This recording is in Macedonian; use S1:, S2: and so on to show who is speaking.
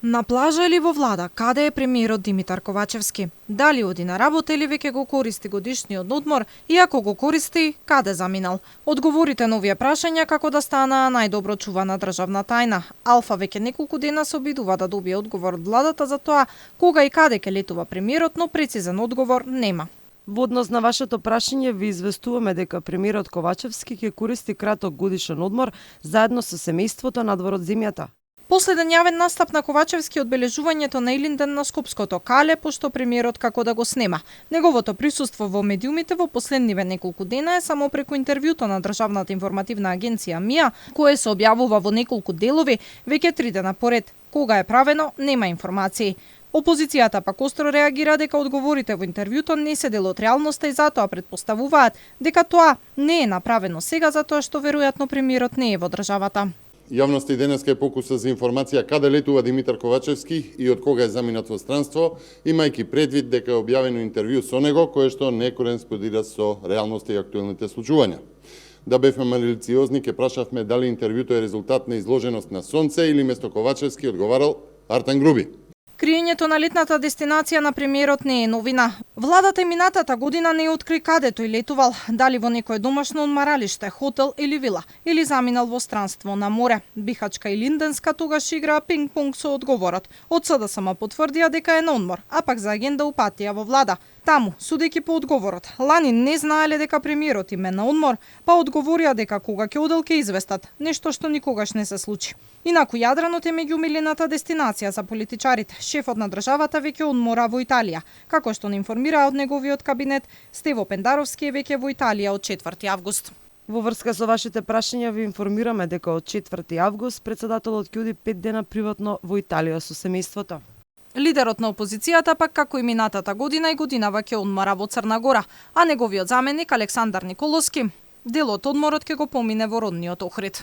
S1: На плажа или во влада, каде е премиерот Димитар Ковачевски? Дали оди на работа или веќе го користи годишниот одмор и ако го користи, каде заминал? Одговорите на овие прашања како да стана најдобро чувана државна тајна. Алфа веќе неколку дена се обидува да добие одговор од владата за тоа кога и каде ќе летува премиерот, но прецизен одговор нема.
S2: Во однос на вашето прашање ви известуваме дека премиерот Ковачевски ќе користи краток годишен одмор заедно со семејството надвор од земјата.
S1: Последен јавен настап на Ковачевски одбележувањето на Илинден на Скопското кале, пошто премиерот како да го снема. Неговото присуство во медиумите во последниве неколку дена е само преку интервјуто на Државната информативна агенција МИА, кое се објавува во неколку делови, веќе 3 дена поред. Кога е правено, нема информации. Опозицијата пак остро реагира дека одговорите во интервјуто не се дел од реалноста и затоа претпоставуваат дека тоа не е направено сега затоа што веројатно премиерот не е во државата.
S3: Јавноста и денеска е покуса за информација каде летува Димитар Ковачевски и од кога е заминат во странство, имајќи предвид дека е објавено интервју со него кое што не кореспондира со реалноста и актуелните случувања. Да бевме малициозни, ке прашавме дали интервјуто е резултат на изложеност на сонце или место Ковачевски одговарал Артан Груби.
S1: Криењето на летната дестинација на премиерот не е новина. Владата и минатата година не откри каде тој летувал, дали во некое домашно одмаралиште, хотел или вила, или заминал во странство на море. Бихачка и Линденска тогаш играа пинг-понг со одговорот. Од СДСМ потврдија дека е на одмор, а пак за агенда упатија во влада. Таму, судејќи по одговорот, лани не знаеле дека премиерот им е на одмор, па одговорија дека кога ќе одел ќе известат, нешто што никогаш не се случи. Инаку Јадранот е меѓу милената дестинација за политичарите. Шефот на државата веќе одмора во Италија, како што не информира од неговиот кабинет, Стево Пендаровски е веќе во Италија од 4 август.
S2: Во врска со вашите прашања ви информираме дека од 4 август председателот ќе оди 5 дена приватно во Италија со семејството.
S1: Лидерот на опозицијата пак како и минатата година и годинава ќе одмора во Црна Гора, а неговиот заменик Александар Николовски дел од одморот ќе го помине во родниот Охрид.